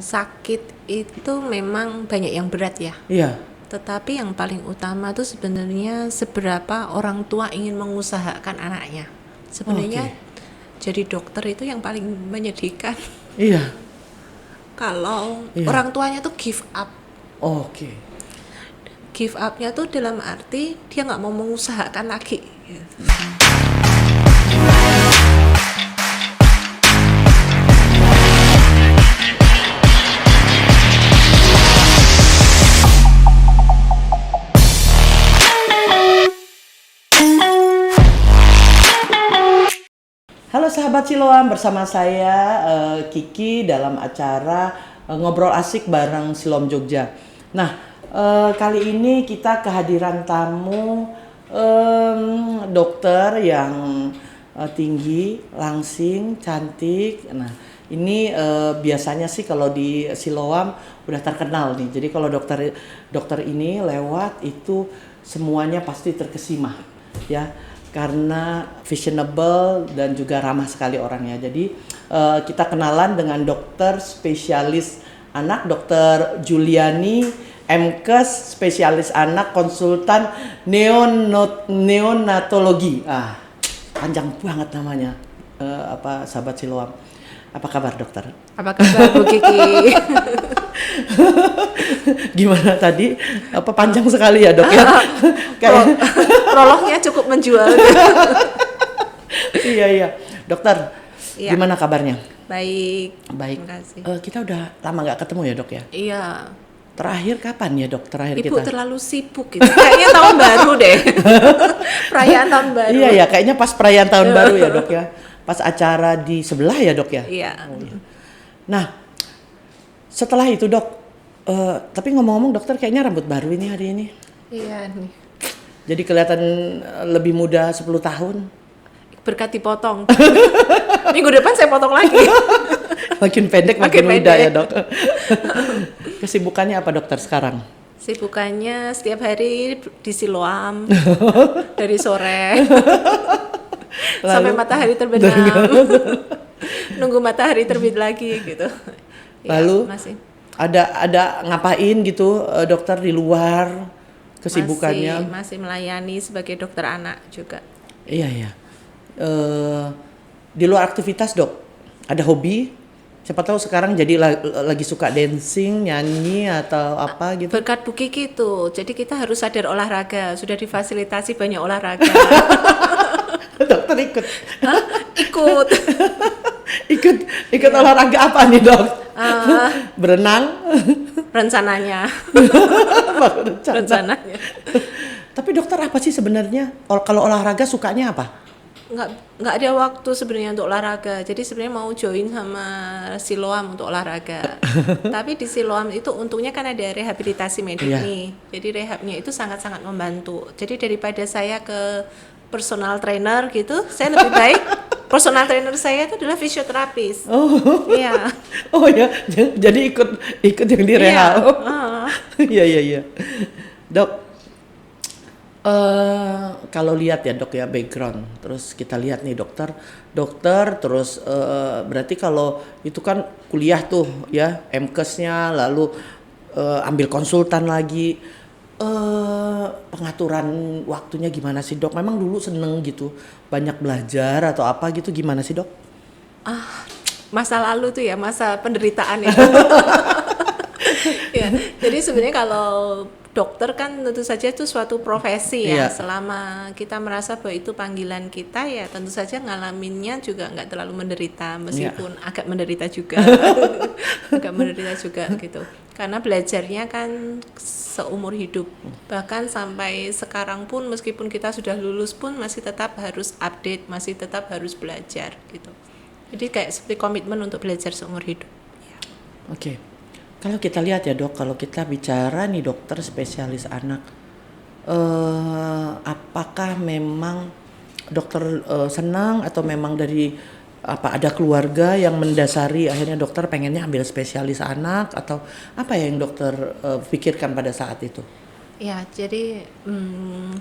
sakit itu memang banyak yang berat ya. Iya. Tetapi yang paling utama itu sebenarnya seberapa orang tua ingin mengusahakan anaknya. Sebenarnya jadi dokter itu yang paling menyedihkan. Iya. Kalau Iya. orang tuanya tuh give up. Oke. Give up-nya tuh dalam arti dia nggak mau mengusahakan lagi. Halo sahabat Siloam, bersama saya Kiki dalam acara Ngobrol Asik bareng Siloam Jogja. Nah, kali ini kita kehadiran tamu dokter yang tinggi, langsing, cantik. Nah, ini biasanya sih kalau di Siloam udah terkenal nih. Jadi kalau dokter ini lewat itu semuanya pasti terkesima, ya. Karena fashionable dan juga ramah sekali orangnya. Jadi kita kenalan dengan dokter spesialis anak, Dokter Juliani, MKes, spesialis anak, konsultan neonatologi. Panjang banget namanya. Sahabat Siloam. Apa kabar dokter? Apa kabar Bu Kiki? Gimana tadi? Panjang sekali ya dok ya? Kayak prolognya cukup menjual. Iya. Dokter, iya. Gimana kabarnya? Baik. Terima kasih. Kita udah lama nggak ketemu ya dok ya? Iya. Terakhir kapan ya dok? Ibu kita terlalu sibuk gitu. Kayaknya tahun baru deh. Perayaan tahun baru. Iya ya, kayaknya pas perayaan tahun baru ya dok ya. Pas acara di sebelah ya dok ya? Iya. Nah, setelah itu dok, tapi ngomong-ngomong dokter kayaknya rambut baru ini hari ini. Iya nih. Jadi kelihatan lebih muda 10 tahun. Berkat dipotong. Minggu depan saya potong lagi. Makin pendek makin muda ya dok. Kesibukannya apa dokter sekarang? Sibukannya setiap hari di Siloam. Dari sore. Sampai matahari terbenam. Nunggu matahari terbit lagi gitu. Lalu ya, masih. Ada ngapain gitu dokter di luar kesibukannya? Masih melayani sebagai dokter anak juga. Iya. Di luar aktivitas dok, ada hobi? Siapa tahu sekarang jadi lagi suka dancing, nyanyi atau apa gitu. Berkat Bu Kiki tuh, jadi kita harus sadar olahraga. Sudah difasilitasi banyak olahraga. Dokter ikut? Hah? Ikut. ikut olahraga apa nih dok? Berenang? Rencananya. Rencananya. Tapi dokter apa sih sebenarnya? Kalau olahraga sukanya apa? Nggak ada waktu sebenarnya untuk olahraga. Jadi sebenarnya mau join sama Siloam untuk olahraga. Tapi di Siloam itu untungnya kan ada rehabilitasi medik nih. Jadi rehabnya itu sangat-sangat membantu. Jadi daripada saya ke personal trainer gitu, saya lebih baik personal trainer saya itu adalah fisioterapis. Iya. Oh ya, jadi ikut yang di rehab. Iya. Dok, kalau lihat ya dok ya background, terus kita lihat nih dokter terus berarti kalau itu kan kuliah tuh ya MKesnya, lalu ambil konsultan lagi, pengaturan waktunya gimana sih dok? Memang dulu seneng gitu banyak belajar atau apa gitu, gimana sih dok? Masa lalu tuh ya, masa penderitaan ya. Ya, jadi sebenarnya kalau dokter kan tentu saja itu suatu profesi ya. Selama kita merasa bahwa itu panggilan kita ya tentu saja ngalaminnya juga nggak terlalu menderita, meskipun agak menderita juga. Agak menderita juga gitu. Karena belajarnya kan seumur hidup. Bahkan sampai sekarang pun meskipun kita sudah lulus pun masih tetap harus update, masih tetap harus belajar gitu. Jadi kayak seperti komitmen untuk belajar seumur hidup. Ya. Oke. Kalau kita lihat ya dok, kalau kita bicara nih dokter spesialis anak, apakah memang dokter senang atau memang dari ada keluarga yang mendasari akhirnya dokter pengennya ambil spesialis anak, atau apa yang dokter pikirkan pada saat itu? Ya, jadi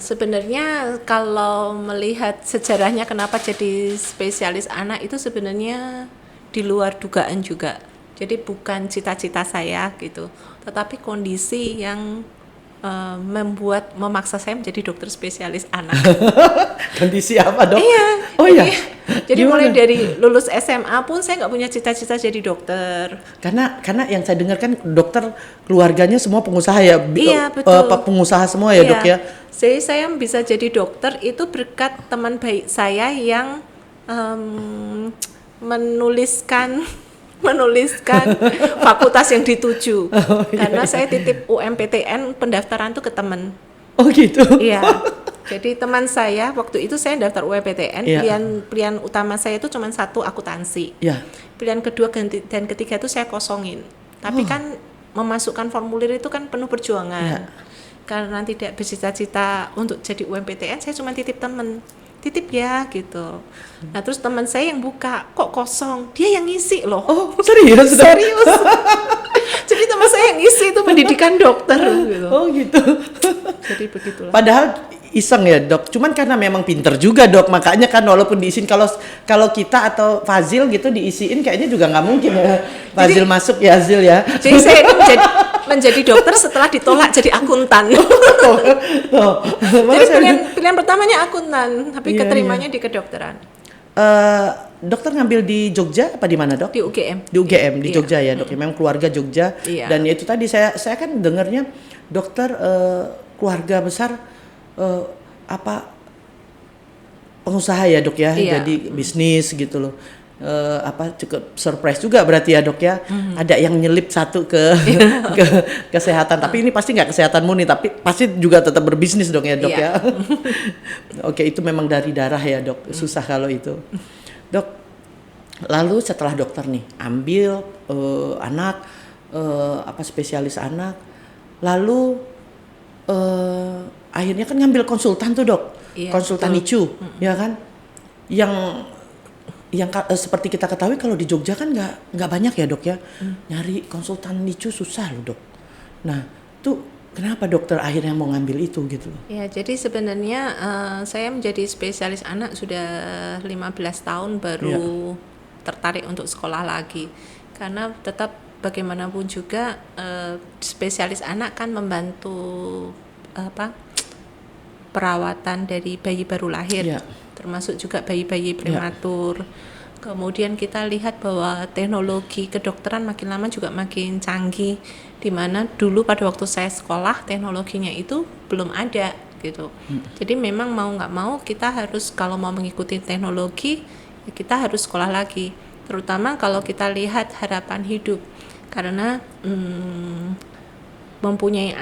sebenarnya kalau melihat sejarahnya kenapa jadi spesialis anak itu sebenarnya di luar dugaan juga. Jadi bukan cita-cita saya gitu, tetapi kondisi yang memaksa saya menjadi dokter spesialis anak. Kondisi apa, Dok? Iya. Oh iya. Jadi Gimana? mulai dari lulus SMA pun saya nggak punya cita-cita jadi dokter. Karena yang saya dengar kan dokter keluarganya semua pengusaha ya. Iya, betul. Pengusaha semua ya, Iya. Dok ya. Jadi saya bisa jadi dokter itu berkat teman baik saya yang menuliskan fakultas yang dituju. Karena saya titip UMPTN pendaftaran tuh ke teman. Oh gitu. Iya. Jadi teman saya waktu itu saya daftar UMPTN, Iya. pilihan utama saya itu cuma satu, akuntansi. Ya. Pilihan kedua dan ketiga itu saya kosongin. Tapi kan memasukkan formulir itu kan penuh perjuangan. Iya. Karena tidak bercita-cita untuk jadi UMPTN, saya cuma titip teman. Titip ya gitu. Nah terus teman saya yang buka, kok kosong? Dia yang ngisi loh. Oh serius? Serius. Jadi teman saya yang ngisi itu pendidikan dokter gitu. Oh gitu. Jadi begitulah. Padahal iseng ya, Dok. Cuman karena memang pinter juga, Dok. Makanya kan walaupun diisiin, kalau kita atau Fazil gitu diisiin kayaknya juga nggak mungkin ya. Fazil masuk ya, Azil ya. Jadi saya itu menjadi dokter setelah ditolak jadi akuntan. Jadi pilihan pertamanya akuntan, tapi Iya, keterimanya di kedokteran. Dokter ngambil di Jogja apa di mana, Dok? Di UGM. Di UGM di Iya. Jogja ya, Dok. Memang keluarga Jogja. Iya. Dan itu tadi saya kan dengarnya dokter keluarga besar pengusaha ya, Dok ya. Iya. Jadi bisnis gitu loh. Cukup surprise juga berarti ya, Dok ya. Ada yang nyelip satu ke kesehatan, tapi ini pasti nggak kesehatan murni, tapi pasti juga tetap berbisnis dong ya, Dok Iya. ya. Oke, itu memang dari darah ya, Dok. Susah kalau itu. Dok, lalu setelah dokter nih ambil anak spesialis anak, lalu akhirnya kan ngambil konsultan tuh, Dok. Iya, Konsultan NICU, ya kan? Yang seperti kita ketahui kalau di Jogja kan nggak banyak ya, Dok ya. Nyari konsultan NICU susah loh, Dok. Nah, tuh kenapa dokter akhirnya mau ngambil itu gitu? Ya, jadi sebenarnya saya menjadi spesialis anak sudah 15 tahun baru tertarik untuk sekolah lagi. Karena tetap bagaimanapun juga spesialis anak kan membantu perawatan dari bayi baru lahir. Ya. Termasuk juga bayi-bayi prematur. Kemudian kita lihat bahwa teknologi kedokteran makin lama juga makin canggih, di mana dulu pada waktu saya sekolah teknologinya itu belum ada gitu. Jadi memang mau nggak mau kita harus, kalau mau mengikuti teknologi ya kita harus sekolah lagi, terutama kalau kita lihat harapan hidup, karena mempunyai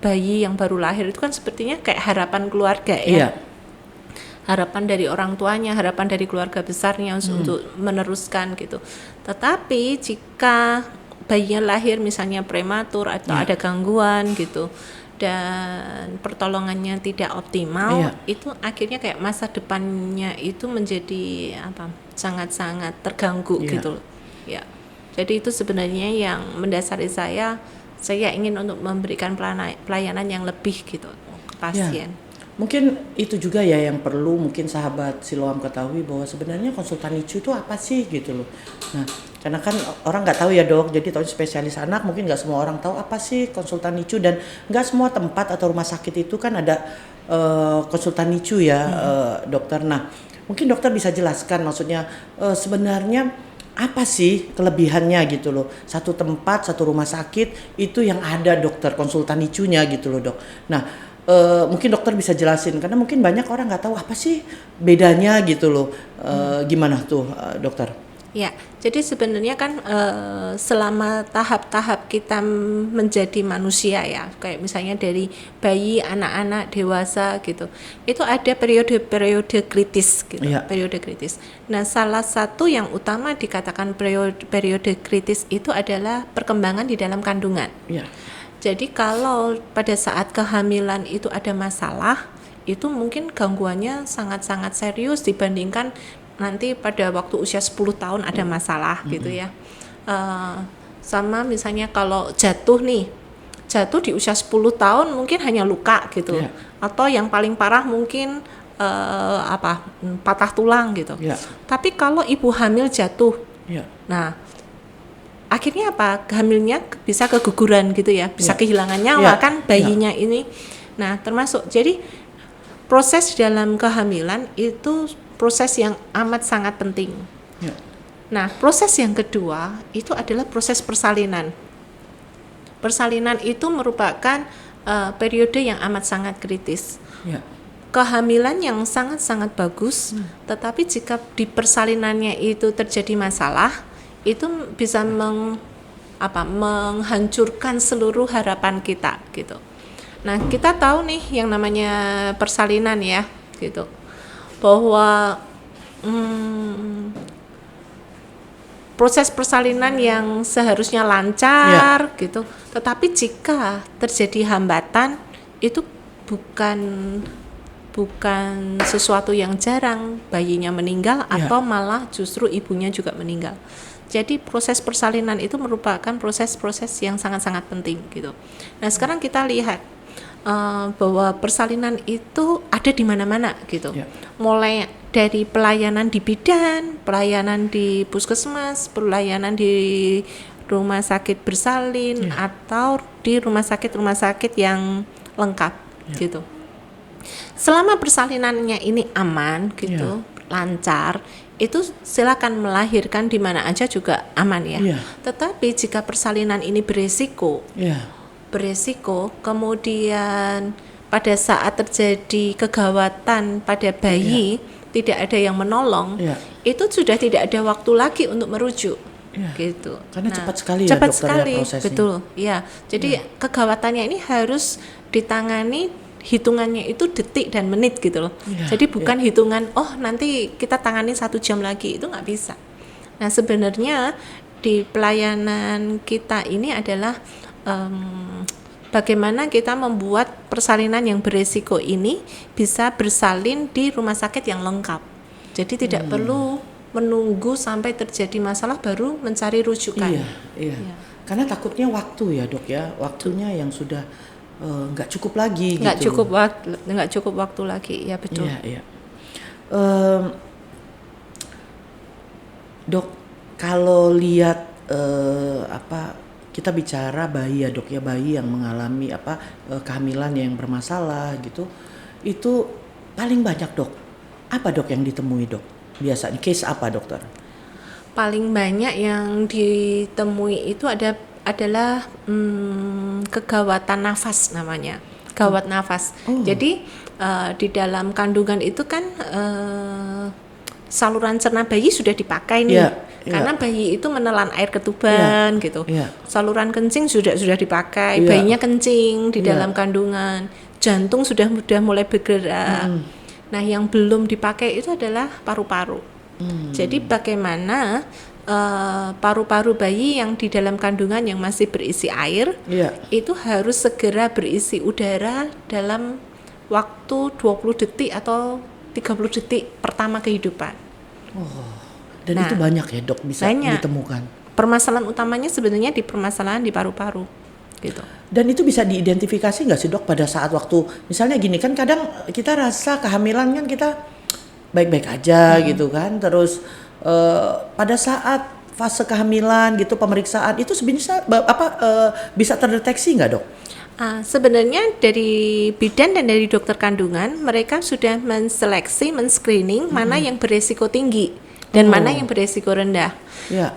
bayi yang baru lahir itu kan sepertinya kayak harapan keluarga ya. Harapan dari orang tuanya, harapan dari keluarga besarnya untuk meneruskan gitu. Tetapi jika bayinya lahir misalnya prematur atau ada gangguan gitu dan pertolongannya tidak optimal, itu akhirnya kayak masa depannya itu menjadi sangat-sangat terganggu gitu. Ya. Jadi itu sebenarnya yang mendasari saya ingin untuk memberikan pelayanan yang lebih gitu ke pasien. Mungkin itu juga ya yang perlu mungkin sahabat Siloam ketahui, bahwa sebenarnya konsultan NICU itu apa sih gitu loh. Nah, karena kan orang nggak tahu ya, Dok. Jadi tahu spesialis anak, mungkin nggak semua orang tahu apa sih konsultan NICU, dan nggak semua tempat atau rumah sakit itu kan ada konsultan NICU ya, dokter. Nah, mungkin dokter bisa jelaskan maksudnya sebenarnya apa sih kelebihannya gitu loh. Satu tempat, satu rumah sakit itu yang ada dokter konsultan NICU-nya gitu loh, Dok. Nah, mungkin dokter bisa jelasin, karena mungkin banyak orang nggak tahu apa sih bedanya gitu loh. Gimana tuh, dokter? Ya, jadi sebenarnya kan selama tahap-tahap kita menjadi manusia ya, kayak misalnya dari bayi, anak-anak, dewasa gitu, itu ada periode-periode kritis gitu, periode kritis. Nah, salah satu yang utama dikatakan periode kritis itu adalah perkembangan di dalam kandungan. Jadi kalau pada saat kehamilan itu ada masalah, itu mungkin gangguannya sangat-sangat serius dibandingkan nanti pada waktu usia 10 tahun ada masalah gitu ya. Sama misalnya kalau jatuh di usia 10 tahun mungkin hanya luka gitu. Atau yang paling parah mungkin patah tulang gitu. Tapi kalau ibu hamil jatuh Ya. Nah, akhirnya apa? Hamilnya bisa keguguran gitu ya, bisa kehilangan nyawa kan bayinya ini. Nah, termasuk jadi proses dalam kehamilan itu proses yang amat sangat penting. Ya. Nah, proses yang kedua itu adalah proses persalinan. Persalinan itu merupakan periode yang amat sangat kritis. Ya. Kehamilan yang sangat-sangat bagus, tetapi jika di persalinannya itu terjadi masalah, itu bisa menghancurkan seluruh harapan kita gitu. Nah, kita tahu nih yang namanya persalinan ya, gitu. Bahwa proses persalinan yang seharusnya lancar gitu, tetapi jika terjadi hambatan itu bukan sesuatu yang jarang bayinya meninggal atau malah justru ibunya juga meninggal. Jadi proses persalinan itu merupakan proses-proses yang sangat-sangat penting gitu. Nah, sekarang kita lihat bahwa persalinan itu ada di mana-mana gitu. Mulai dari pelayanan di bidan, pelayanan di puskesmas, pelayanan di rumah sakit bersalin atau di rumah sakit yang lengkap gitu. Selama persalinannya ini aman gitu, lancar, itu silakan melahirkan di mana aja juga aman ya. Tetapi jika persalinan ini beresiko, kemudian pada saat terjadi kegawatan pada bayi tidak ada yang menolong, itu sudah tidak ada waktu lagi untuk merujuk. Gitu. Karena cepat sekali ya dokter sekali, prosesnya. Betul. Ya. Jadi kegawatannya ini harus ditangani, hitungannya itu detik dan menit gitu loh. Jadi bukan hitungan nanti kita tangani 1 jam lagi, itu nggak bisa. Nah, sebenarnya di pelayanan kita ini adalah bagaimana kita membuat persalinan yang beresiko ini bisa bersalin di rumah sakit yang lengkap. Jadi tidak perlu menunggu sampai terjadi masalah baru mencari rujukan. Iya. Karena takutnya waktu ya dok ya, waktunya yang sudah nggak cukup lagi. Nggak cukup waktu lagi, ya betul. Iya. Dok, kalau lihat kita bicara bayi ya dok ya, bayi yang mengalami kehamilan yang bermasalah gitu, itu paling banyak dok. Apa dok yang ditemui dok? Biasanya case apa dokter? Paling banyak yang ditemui itu adalah kegawatan nafas namanya, gawat nafas. Jadi di dalam kandungan itu kan saluran cerna bayi sudah dipakai nih, karena bayi itu menelan air ketuban gitu. Saluran kencing sudah dipakai, bayinya kencing di dalam kandungan, jantung sudah mulai bergerak. Nah, yang belum dipakai itu adalah paru-paru. Jadi bagaimana paru-paru bayi yang di dalam kandungan yang masih berisi air itu harus segera berisi udara dalam waktu 20 detik atau 30 detik pertama kehidupan. Dan itu banyak ya dok bisa ditemukan. Permasalahan utamanya sebenarnya di permasalahan di paru-paru gitu. Dan itu bisa diidentifikasi nggak sih dok pada saat waktu misalnya gini kan, kadang kita rasa kehamilan kan kita baik-baik aja gitu kan, terus pada saat fase kehamilan gitu pemeriksaan itu sebenarnya bisa terdeteksi nggak dok? Sebenarnya dari bidan dan dari dokter kandungan mereka sudah men-screening mana yang beresiko tinggi dan mana yang beresiko rendah.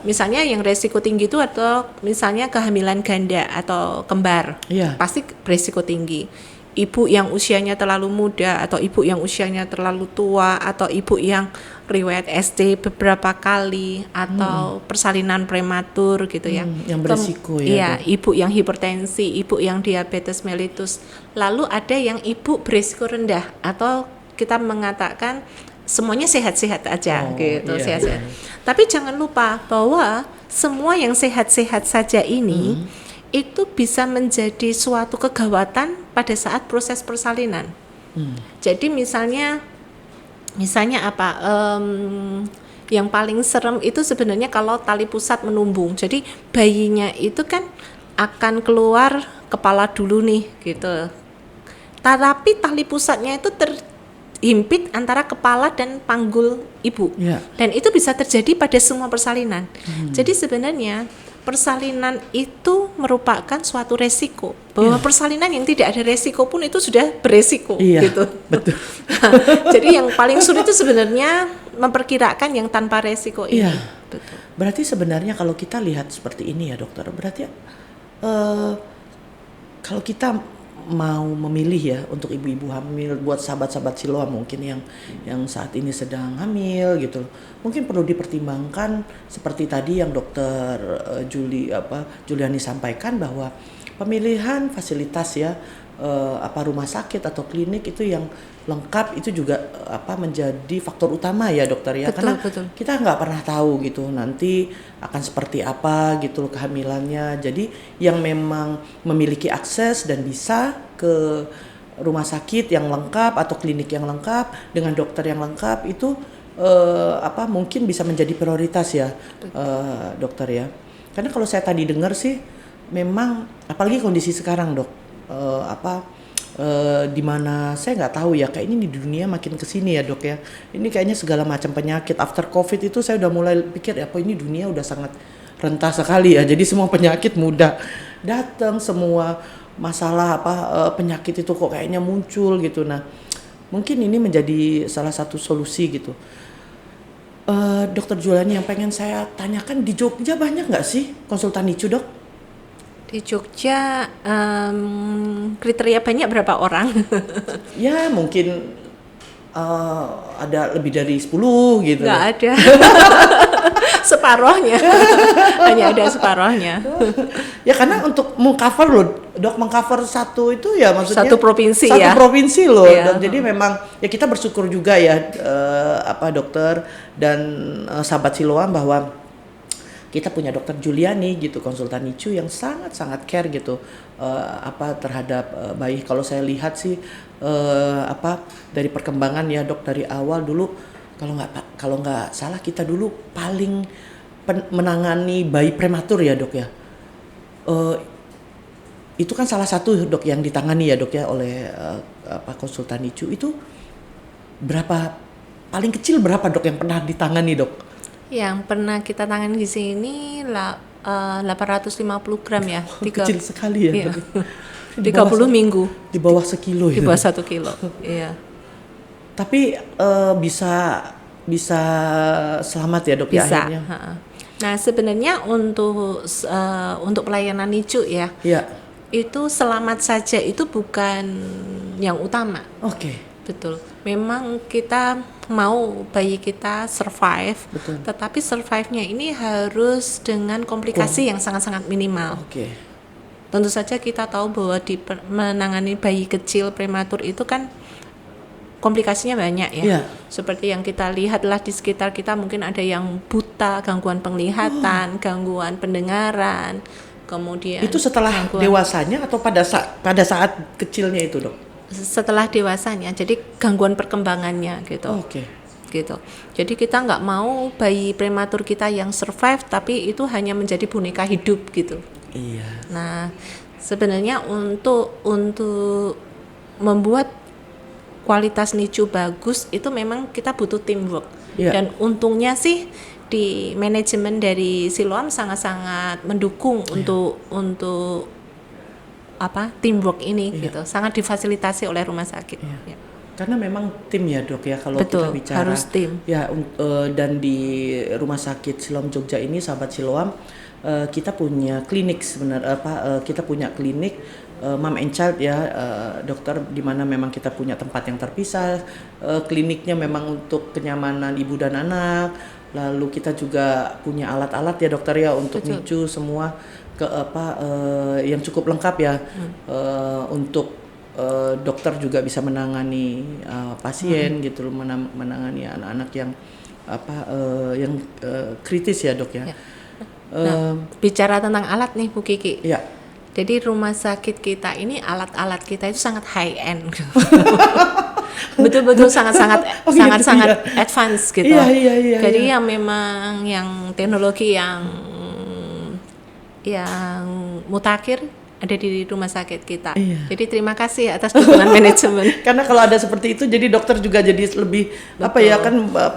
Misalnya yang resiko tinggi itu atau misalnya kehamilan ganda atau kembar, pasti beresiko tinggi. Ibu yang usianya terlalu muda atau ibu yang usianya terlalu tua atau ibu yang riwayat ST beberapa kali atau persalinan prematur gitu ya. Yang beresiko ibu yang hipertensi, ibu yang diabetes mellitus. Lalu ada yang ibu beresiko rendah atau kita mengatakan semuanya sehat-sehat aja sehat-sehat. Tapi jangan lupa bahwa semua yang sehat-sehat saja ini itu bisa menjadi suatu kegawatan pada saat proses persalinan. Jadi misalnya apa? Yang paling serem itu sebenarnya kalau tali pusat menumbung. Jadi bayinya itu kan akan keluar kepala dulu nih gitu. Tapi tali pusatnya itu himpit antara kepala dan panggul ibu. Ya. Dan itu bisa terjadi pada semua persalinan. Jadi sebenarnya persalinan itu merupakan suatu resiko. Bahwa persalinan yang tidak ada resiko pun itu sudah beresiko, gitu. Betul. Jadi yang paling sulit itu sebenarnya memperkirakan yang tanpa resiko ini. Iya. Betul. Berarti sebenarnya kalau kita lihat seperti ini ya dokter, berarti kalau kita mau memilih ya untuk ibu-ibu hamil, buat sahabat-sahabat Siloam mungkin yang saat ini sedang hamil gitu, mungkin perlu dipertimbangkan seperti tadi yang dokter Juliani sampaikan, bahwa pemilihan fasilitas ya rumah sakit atau klinik itu yang lengkap itu juga menjadi faktor utama ya dokter ya. Karena kita nggak pernah tahu gitu nanti akan seperti apa gitu kehamilannya. Jadi yang memang memiliki akses dan bisa ke rumah sakit yang lengkap atau klinik yang lengkap dengan dokter yang lengkap itu mungkin bisa menjadi prioritas ya dokter ya. Karena kalau saya tadi dengar sih memang apalagi kondisi sekarang dok, di mana saya nggak tahu ya, kayak ini di dunia makin kesini ya dok ya, ini kayaknya segala macam penyakit after covid itu saya udah mulai pikir ini dunia udah sangat rentan sekali ya, jadi semua penyakit mudah datang, semua masalah penyakit itu kok kayaknya muncul gitu. Nah mungkin ini menjadi salah satu solusi gitu. Dokter Juliani, yang pengen saya tanyakan, di Jogja banyak nggak sih konsultan NICU dok? Di Jogja kriteria banyak berapa orang? Ya mungkin ada lebih dari 10 gitu. Nggak ada. Separohnya. Hanya ada separohnya. Ya karena untuk mengcover loh dok, mengcover satu itu ya maksudnya satu provinsi satu ya. Provinsi loh Iya. dok. Jadi memang ya kita bersyukur juga ya dokter dan sahabat Siloam bahwa kita punya dokter Juliani gitu, konsultan NICU yang sangat-sangat care gitu terhadap bayi. Kalau saya lihat sih dari perkembangan ya dok, dari awal dulu kalau nggak salah kita dulu paling menangani bayi prematur ya dok ya. Itu kan salah satu dok yang ditangani ya dok ya oleh konsultan NICU. Itu paling kecil berapa dok yang pernah ditangani dok? Yang pernah kita tangani di sini 850 gram ya. Kecil sekali ya. Iya. 30 minggu. Di bawah sekilo ya. Di bawah 1 kilo. Iya. Tapi bisa selamat ya dok ya akhirnya. Nah sebenarnya untuk pelayanan NICU ya. Iya. Itu selamat saja itu bukan yang utama. Oke. Betul. Memang kita mau bayi kita survive, betul. Tetapi survive-nya ini harus dengan komplikasi yang sangat-sangat minimal. Oke. Tentu saja kita tahu bahwa menangani bayi kecil prematur itu kan komplikasinya banyak ya. Yeah. Seperti yang kita lihatlah di sekitar kita, mungkin ada yang buta, gangguan penglihatan, gangguan pendengaran, kemudian itu setelah dewasanya atau pada saat kecilnya itu dok? Setelah dewasanya, jadi gangguan perkembangannya gitu. Oke. Gitu. Jadi kita nggak mau bayi prematur kita yang survive tapi itu hanya menjadi boneka hidup gitu. Iya. Nah, sebenarnya untuk membuat kualitas NICU bagus itu memang kita butuh teamwork. Yeah. Dan untungnya sih di manajemen dari Siloam sangat-sangat mendukung untuk teamwork ini gitu, sangat difasilitasi oleh rumah sakit. Ya. Karena memang tim ya dok ya kalau betul, kita bicara harus tim. Ya dan di rumah sakit Siloam Jogja ini sahabat Siloam kita punya klinik kita punya klinik Mom and Child ya dokter, di mana memang kita punya tempat yang terpisah, kliniknya memang untuk kenyamanan ibu dan anak. Lalu kita juga punya alat-alat ya dokter ya untuk NICU semua yang cukup lengkap ya untuk dokter juga bisa menangani pasien gitu loh, menangani anak-anak yang kritis ya dok ya. Nah, bicara tentang alat nih Bu Kiki. Ya. Jadi rumah sakit kita ini alat-alat kita itu sangat high end. Betul-betul sangat-sangat advance gitu. Iya. Jadi yang memang yang teknologi yang mutakhir ada di rumah sakit kita. Iya. Jadi terima kasih atas dukungan manajemen. Karena kalau ada seperti itu, jadi dokter juga jadi lebih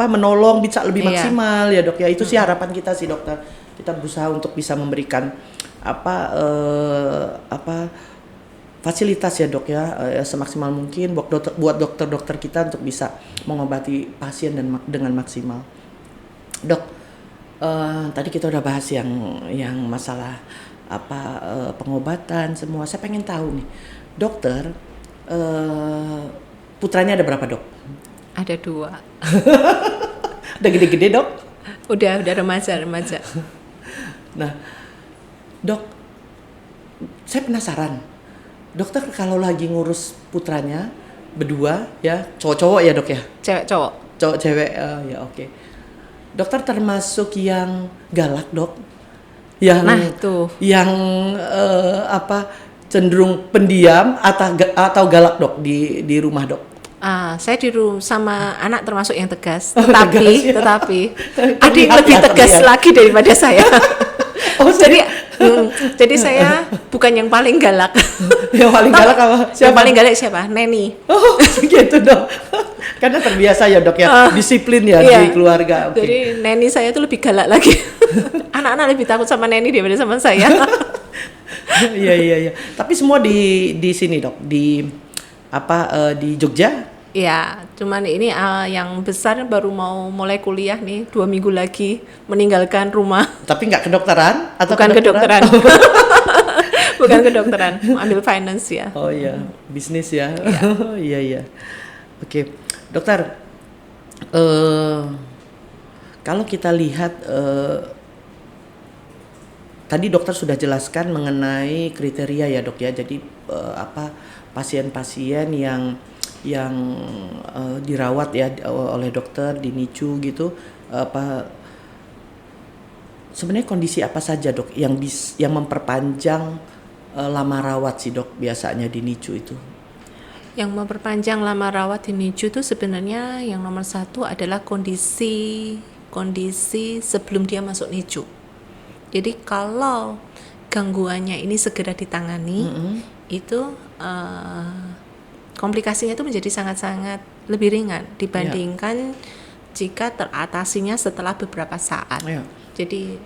menolong bisa lebih maksimal ya dok ya. Itu sih harapan kita sih dokter. Kita berusaha untuk bisa memberikan fasilitas ya dok ya, semaksimal mungkin buat dokter-dokter kita untuk bisa mengobati pasien dengan maksimal. Dok, tadi kita udah bahas yang masalah pengobatan semua. Saya pengen tahu nih, dokter, putranya ada berapa dok? Ada 2. Udah gede-gede dok? Udah remaja. Nah, dok, saya penasaran. Dokter kalau lagi ngurus putranya berdua ya, cowok-cowok ya dok ya? Cewek-cowok. Cowok-cewek, ya oke. Dokter termasuk yang galak dok? Yang cenderung pendiam atau galak dok di rumah dok? Saya di rumah sama anak termasuk yang tegas, tetapi ada yang lebih tegas lagi daripada saya. Jadi saya bukan yang paling galak. Yang paling galak apa? Yang paling galak siapa? Neni. Oh, gitu dok. Karena terbiasa ya dok ya, disiplin ya di keluarga. Okay. Jadi neni saya itu lebih galak lagi. Anak-anak lebih takut sama neni daripada sama saya. Iya. Tapi semua di sini dok, di Jogja? Ya, cuman ini yang besar baru mau mulai kuliah nih 2 minggu lagi meninggalkan rumah. Tapi nggak kedokteran? Atau bukan kedokteran. Bukan kedokteran, ambil finance ya. Oh iya, bisnis ya. Iya. Oke, dokter. Kalau kita lihat tadi dokter sudah jelaskan mengenai kriteria ya dok ya. Jadi pasien-pasien yang dirawat ya oleh dokter di NICU gitu, sebenarnya kondisi apa saja dok yang memperpanjang lama rawat sih dok biasanya di NICU itu? Yang memperpanjang lama rawat di NICU itu sebenarnya yang nomor 1 adalah kondisi sebelum dia masuk NICU. Jadi kalau gangguannya ini segera ditangani, itu komplikasinya itu menjadi sangat-sangat lebih ringan dibandingkan jika teratasinya setelah beberapa saat. Jadi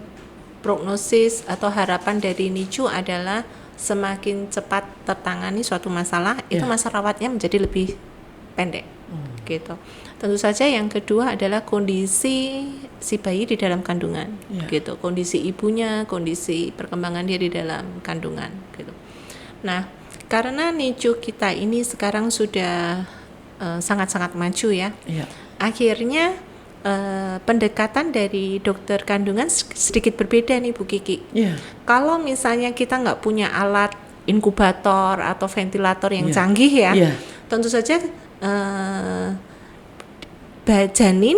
prognosis atau harapan dari NICU adalah semakin cepat tertangani suatu masalah, itu masa rawatnya menjadi lebih pendek. Gitu. Tentu saja yang kedua adalah kondisi si bayi di dalam kandungan, gitu. Kondisi ibunya, kondisi perkembangan dia di dalam kandungan, gitu. Nah, karena NICU kita ini sekarang sudah sangat-sangat maju ya. Akhirnya pendekatan dari dokter kandungan sedikit berbeda nih Bu Kiki. Kalau misalnya kita nggak punya alat inkubator atau ventilator yang canggih ya, tentu saja janin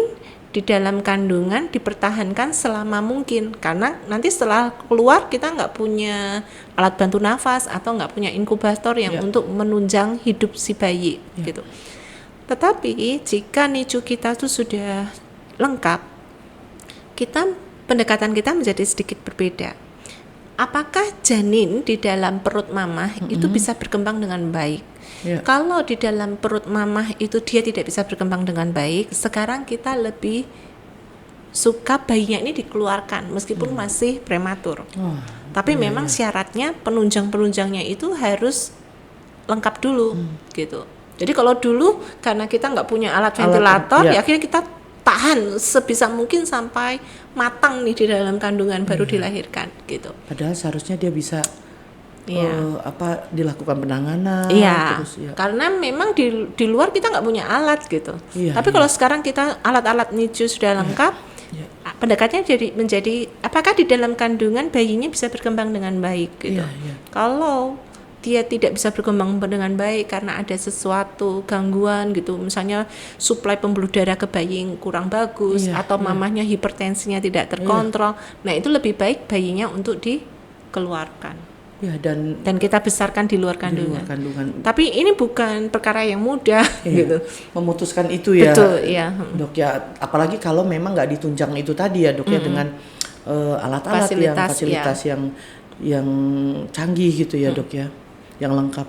di dalam kandungan dipertahankan selama mungkin, karena nanti setelah keluar kita nggak punya alat bantu nafas atau nggak punya inkubator yang untuk menunjang hidup si bayi gitu. Tetapi jika NICU kita tuh sudah lengkap, pendekatan kita menjadi sedikit berbeda. Apakah janin di dalam perut mamah itu bisa berkembang dengan baik? Kalau di dalam perut mamah itu dia tidak bisa berkembang dengan baik, sekarang kita lebih suka bayinya ini dikeluarkan meskipun masih prematur. Tapi memang syaratnya penunjang-penunjangnya itu harus lengkap dulu gitu. Jadi kalau dulu karena kita nggak punya alat ventilator, ya akhirnya kita tahan sebisa mungkin sampai matang nih di dalam kandungan baru dilahirkan gitu. Padahal seharusnya dia bisa dilakukan penanganan terus, karena memang di luar kita nggak punya alat gitu. Tapi kalau sekarang kita alat-alat NICU sudah lengkap, pendekatannya menjadi apakah di dalam kandungan bayinya bisa berkembang dengan baik gitu. Kalau dia tidak bisa berkembang dengan baik karena ada sesuatu gangguan gitu, misalnya suplai pembuluh darah ke bayi yang kurang bagus atau mamahnya hipertensinya tidak terkontrol, nah itu lebih baik bayinya untuk dikeluarkan. Dan kita besarkan di luar kandungan. Tapi ini bukan perkara yang mudah gitu. Memutuskan itu ya. Betul, iya. Dok ya, apalagi kalau memang nggak ditunjang itu tadi ya dok ya, dengan alat-alat fasilitas yang yang canggih gitu ya dok ya, yang lengkap.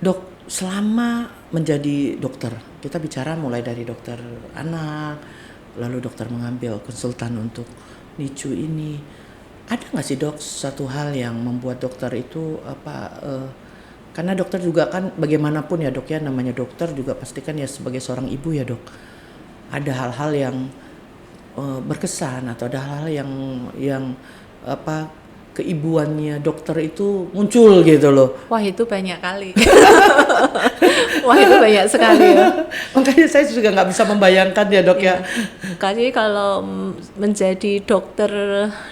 Dok, selama menjadi dokter, kita bicara mulai dari dokter anak, lalu dokter mengambil konsultan untuk NICU ini, ada nggak sih dok satu hal yang membuat dokter itu karena dokter juga kan bagaimanapun ya dok ya, namanya dokter juga pasti kan ya sebagai seorang ibu ya dok, ada hal-hal yang berkesan atau ada hal-hal yang keibuannya dokter itu muncul gitu loh. Wah itu banyak kali. Wah itu banyak sekali ya. Makanya saya juga nggak bisa membayangkan ya dok ya. Jadi kalau menjadi dokter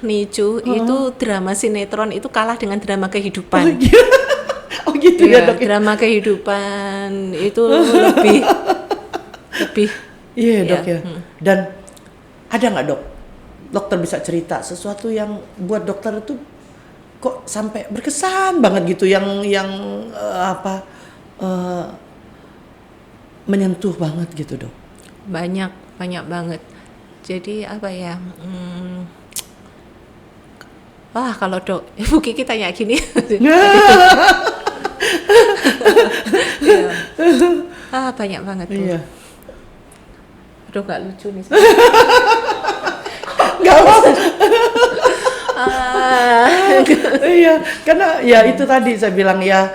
NICU itu drama sinetron itu kalah dengan drama kehidupan. Oh gitu ya dok. Drama kehidupan itu lebih. Iya dok ya. Dan ada nggak dok, dokter bisa cerita sesuatu yang buat dokter itu kok sampai berkesan banget gitu, yang menyentuh banget gitu dok? Banyak banget. Jadi apa ya? Wah kalau dok, Ibu Kiki tanya gini. Banyak banget tuh. Iya. Aduh nggak lucu nih. Gak apa-apa. Iya, karena ya itu tadi saya bilang ya,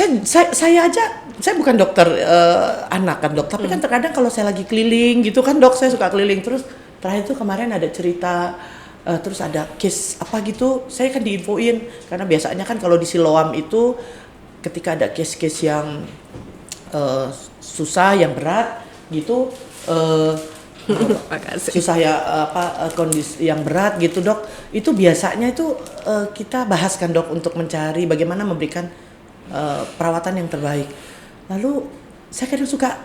saya aja, saya bukan dokter anak kan dok, tapi kan terkadang kalau saya lagi keliling gitu kan dok, saya suka keliling terus. Terakhir itu kemarin ada cerita, terus ada case apa gitu, saya kan diinfoin, karena biasanya kan kalau di Siloam itu ketika ada case-case yang susah, yang berat gitu, susah ya kondisi yang berat gitu dok, itu biasanya itu kita bahaskan dok untuk mencari bagaimana memberikan perawatan yang terbaik. Lalu saya kadang suka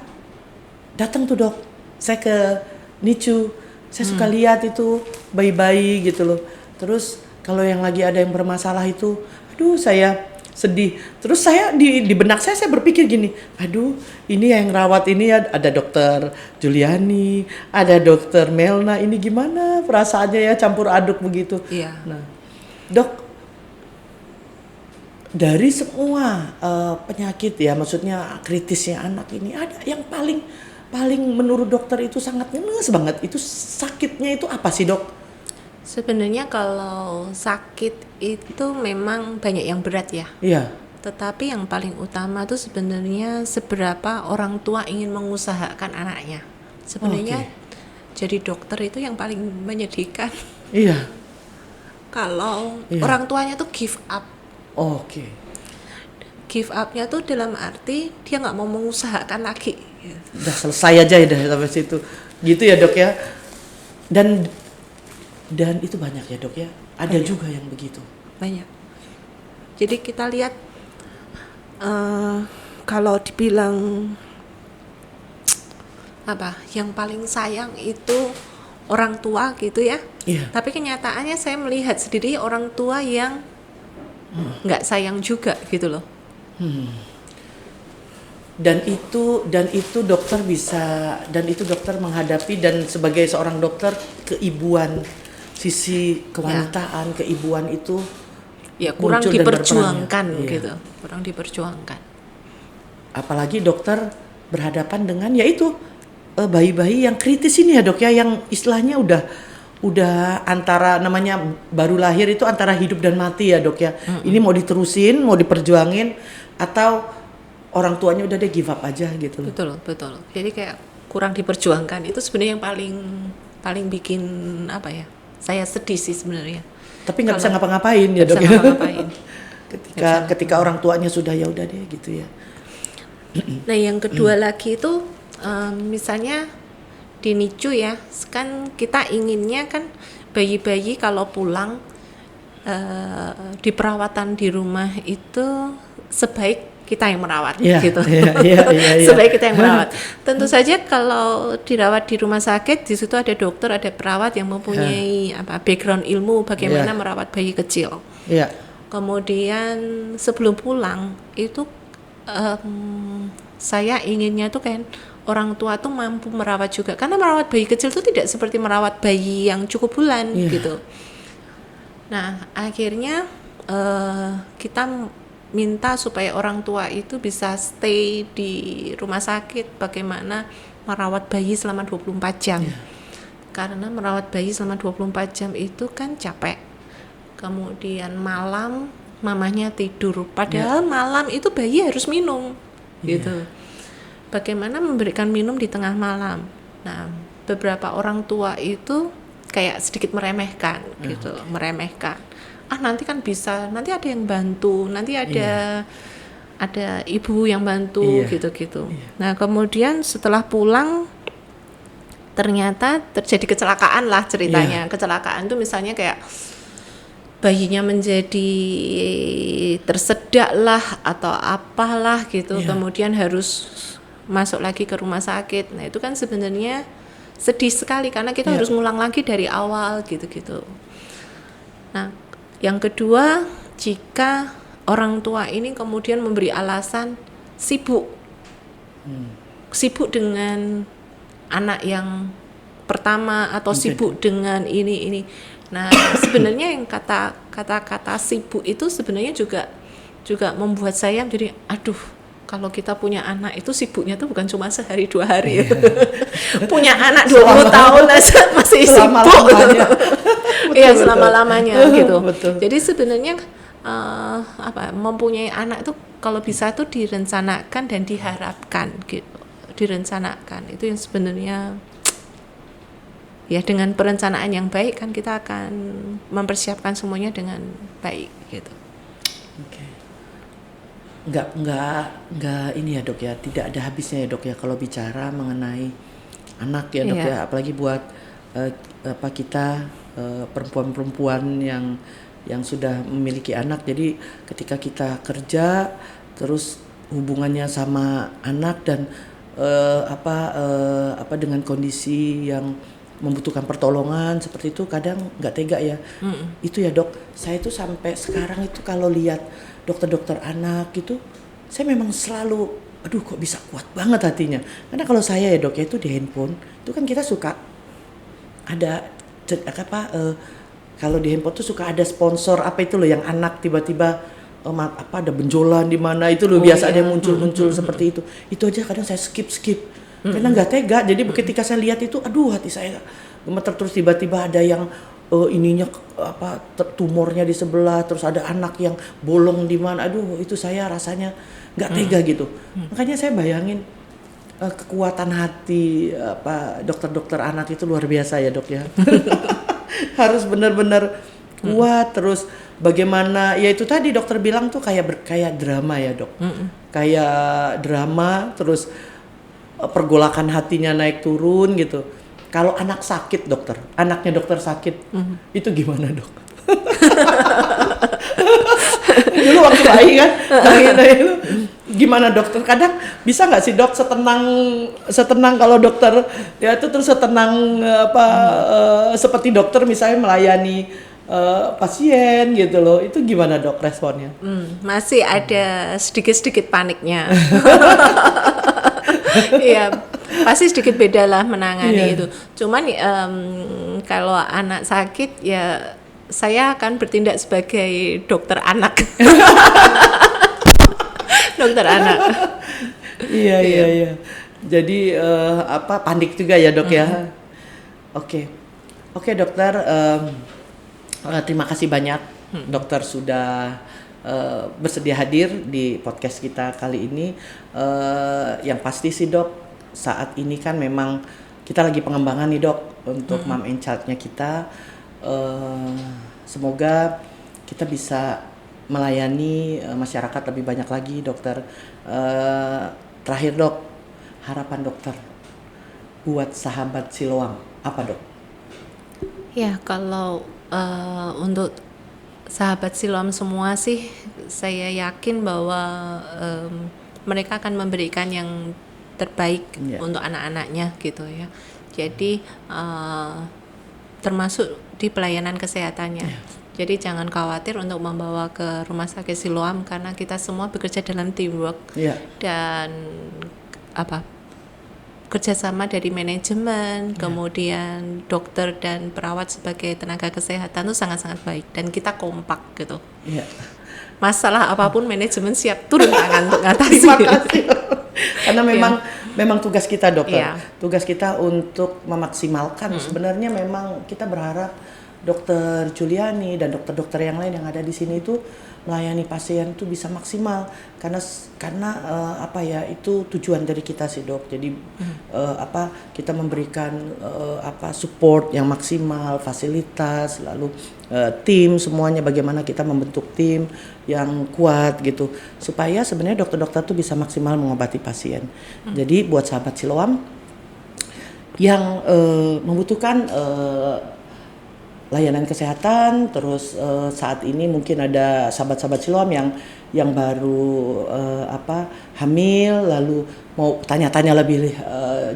datang tuh dok, saya ke NICU, saya suka lihat itu bayi-bayi gitu loh. Terus kalau yang lagi ada yang bermasalah itu, aduh saya sedih. Terus saya di benak saya berpikir gini, aduh ini yang rawat ini ada dokter Juliani, ada dokter Melna, ini gimana perasaannya ya, campur aduk begitu. Iya. Nah dok, dari semua penyakit ya, maksudnya kritisnya anak ini, ada yang paling menurut dokter itu sangat ngenes banget, itu sakitnya itu apa sih dok? Sebenarnya kalau sakit itu memang banyak yang berat ya. Iya. Tetapi yang paling utama tuh sebenarnya seberapa orang tua ingin mengusahakan anaknya. Sebenarnya jadi dokter itu yang paling menyedihkan. Iya. Kalau orang tuanya tuh give up. Give up-nya tuh dalam arti dia nggak mau mengusahakan lagi. Udah selesai aja ya sampai situ. Gitu ya dok ya. Dan itu banyak ya dok ya, ada banyak juga yang begitu. Banyak. Jadi kita lihat kalau dibilang yang paling sayang itu orang tua gitu ya. Iya. Tapi kenyataannya saya melihat sendiri orang tua yang nggak sayang juga gitu loh. Dan itu dokter bisa, dan itu dokter menghadapi, dan sebagai seorang dokter keibuan, sisi kewanitaan, keibuan itu kurang diperjuangkan gitu, kurang diperjuangkan. Apalagi dokter berhadapan dengan yaitu bayi-bayi yang kritis ini ya dok ya, yang istilahnya udah antara, namanya baru lahir itu antara hidup dan mati ya dok ya. Ini mau diterusin, mau diperjuangin, atau orang tuanya udah give up aja gitu loh. Betul. Jadi kayak kurang diperjuangkan, itu sebenarnya yang paling bikin saya sedih sih sebenarnya. Tapi nggak bisa ngapa-ngapain ya dok. ketika orang tuanya sudah ya udah deh gitu ya. Nah yang kedua lagi itu misalnya di NICU ya, kan kita inginnya kan bayi-bayi kalau pulang di perawatan di rumah itu sebaik kita yang merawat gitu. Sebaik kita yang merawat. Tentu saja kalau dirawat di rumah sakit, di situ ada dokter, ada perawat yang mempunyai background ilmu bagaimana merawat bayi kecil. Kemudian sebelum pulang itu saya inginnya tuh kan orang tua tuh mampu merawat juga, karena merawat bayi kecil itu tidak seperti merawat bayi yang cukup bulan gitu. Nah akhirnya kita minta supaya orang tua itu bisa stay di rumah sakit, bagaimana merawat bayi selama 24 jam. Karena merawat bayi selama 24 jam itu kan capek. Kemudian malam mamanya tidur, padahal malam itu bayi harus minum gitu. Bagaimana memberikan minum di tengah malam. Nah, beberapa orang tua itu kayak sedikit meremehkan gitu, meremehkan. Nanti kan bisa, nanti ada yang bantu, nanti ada ibu yang bantu gitu-gitu. Nah, kemudian setelah pulang ternyata terjadi kecelakaan lah ceritanya. Kecelakaan itu misalnya kayak bayinya menjadi tersedak lah atau apalah gitu, kemudian harus masuk lagi ke rumah sakit. Nah itu kan sebenarnya sedih sekali karena kita harus ngulang lagi dari awal gitu-gitu. Nah yang kedua, jika orang tua ini kemudian memberi alasan sibuk dengan anak yang pertama atau sibuk dengan ini. Nah sebenarnya yang kata sibuk itu sebenarnya juga membuat saya jadi kalau kita punya anak itu sibuknya tuh bukan cuma sehari 2 hari. Punya anak 20 tahun masih sibuk. Iya selama-lamanya gitu. Betul. Jadi sebenarnya mempunyai anak itu kalau bisa tuh direncanakan dan diharapkan gitu. Direncanakan itu yang sebenarnya ya dengan perencanaan yang baik kan kita akan mempersiapkan semuanya dengan baik gitu. Oke. Enggak ini ya dok ya, tidak ada habisnya ya dok ya kalau bicara mengenai anak ya dok ya, apalagi buat kita perempuan-perempuan yang sudah memiliki anak. Jadi ketika kita kerja terus hubungannya sama anak dan dengan kondisi yang membutuhkan pertolongan seperti itu kadang nggak tega ya. Itu ya dok, saya tuh sampai sekarang itu kalau lihat dokter-dokter anak gitu, saya memang selalu kok bisa kuat banget hatinya. Karena kalau saya ya dok ya itu di handphone itu kan kita suka ada kalau di handphone tuh suka ada sponsor apa itu loh yang anak tiba-tiba ada benjolan di mana itu loh biasa ada yang muncul seperti itu. Itu aja kadang saya skip karena nggak tega. Jadi ketika saya lihat itu hati saya gemeter, terus tiba-tiba ada yang tumornya di sebelah, terus ada anak yang bolong di mana, itu saya rasanya nggak tega gitu. Makanya saya bayangin kekuatan hati dokter-dokter anak itu luar biasa ya dok ya. Harus benar-benar kuat. Terus bagaimana ya itu tadi dokter bilang tuh kayak drama ya dok, kayak drama, terus pergolakan hatinya naik turun gitu. Kalau anak sakit dokter, anaknya dokter sakit, itu gimana dok? Dulu waktu bayi kan, itu gimana dokter? Kadang bisa nggak sih dok setenang kalau dokter ya itu terus setenang seperti dokter misalnya melayani pasien gitu loh, itu gimana dok responnya? Masih ada sedikit paniknya. Iya. Pasti sedikit beda lah menangani itu. Cuman kalau anak sakit ya saya akan bertindak sebagai dokter anak. Dokter anak. Iya. Jadi panik juga ya dok ya. Oke dokter, terima kasih banyak dokter sudah bersedia hadir di podcast kita kali ini. Yang pasti sih dok, saat ini kan memang kita lagi pengembangan nih dok untuk Mom and Child-nya kita. Semoga kita bisa melayani masyarakat lebih banyak lagi dokter. Terakhir dok, harapan dokter buat sahabat Siloam apa dok? Ya kalau untuk sahabat Siloam semua sih saya yakin bahwa mereka akan memberikan yang terbaik untuk anak-anaknya gitu ya. Jadi termasuk di pelayanan kesehatannya. Jadi jangan khawatir untuk membawa ke rumah sakit Siloam karena kita semua bekerja dalam teamwork dan kerjasama dari manajemen, kemudian dokter dan perawat sebagai tenaga kesehatan itu sangat-sangat baik dan kita kompak gitu. Iya. Masalah apapun manajemen siap turun tangan untuk ngatasi. Terima kasih. Karena memang tugas kita dokter, tugas kita untuk memaksimalkan. Sebenarnya memang kita berharap dokter Juliani dan dokter-dokter yang lain yang ada di sini itu melayani pasien itu bisa maksimal karena apa ya, itu tujuan dari kita sih dok. Jadi kita memberikan support yang maksimal, fasilitas, lalu tim semuanya, bagaimana kita membentuk tim yang kuat gitu supaya sebenarnya dokter-dokter tuh bisa maksimal mengobati pasien. Jadi buat sahabat Siloam yang membutuhkan layanan kesehatan, terus saat ini mungkin ada sahabat-sahabat Siloam yang baru hamil, lalu mau tanya-tanya lebih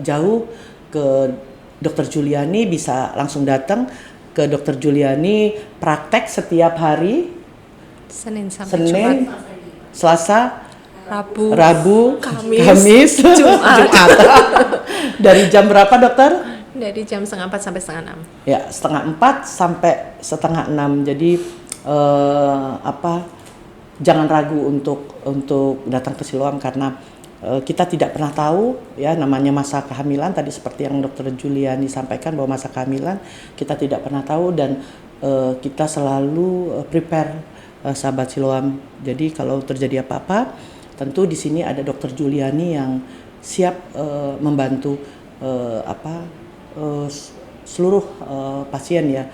jauh ke Dr. Juliani, bisa langsung datang ke Dr. Juliani, praktek setiap hari Senin sampai Jumat, Selasa, Rabu, Kamis, Jumat. Dari jam berapa dokter? Dari jam 5:30 sampai 5:30. Ya, 5:30 sampai 5:30. Jadi jangan ragu untuk datang ke Siloam karena kita tidak pernah tahu ya namanya masa kehamilan. Tadi seperti yang Dr. Juliani sampaikan bahwa masa kehamilan kita tidak pernah tahu dan kita selalu prepare sahabat Siloam. Jadi kalau terjadi apa-apa, tentu di sini ada Dr. Juliani yang siap membantu seluruh pasien ya.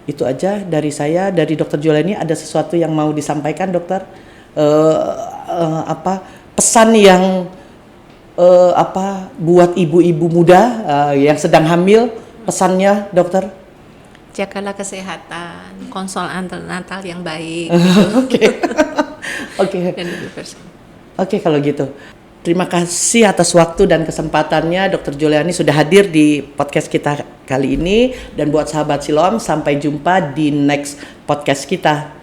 Itu aja dari saya, dari Dr. Juliani. Ada sesuatu yang mau disampaikan dokter? Pesan yang buat ibu-ibu muda yang sedang hamil, pesannya dokter? Jagalah kesehatan, konsol antenatal yang baik. Oke. Oke kalau gitu. Terima kasih atas waktu dan kesempatannya Dr. Juliani sudah hadir di podcast kita kali ini. Dan buat sahabat Siloam, sampai jumpa di next podcast kita.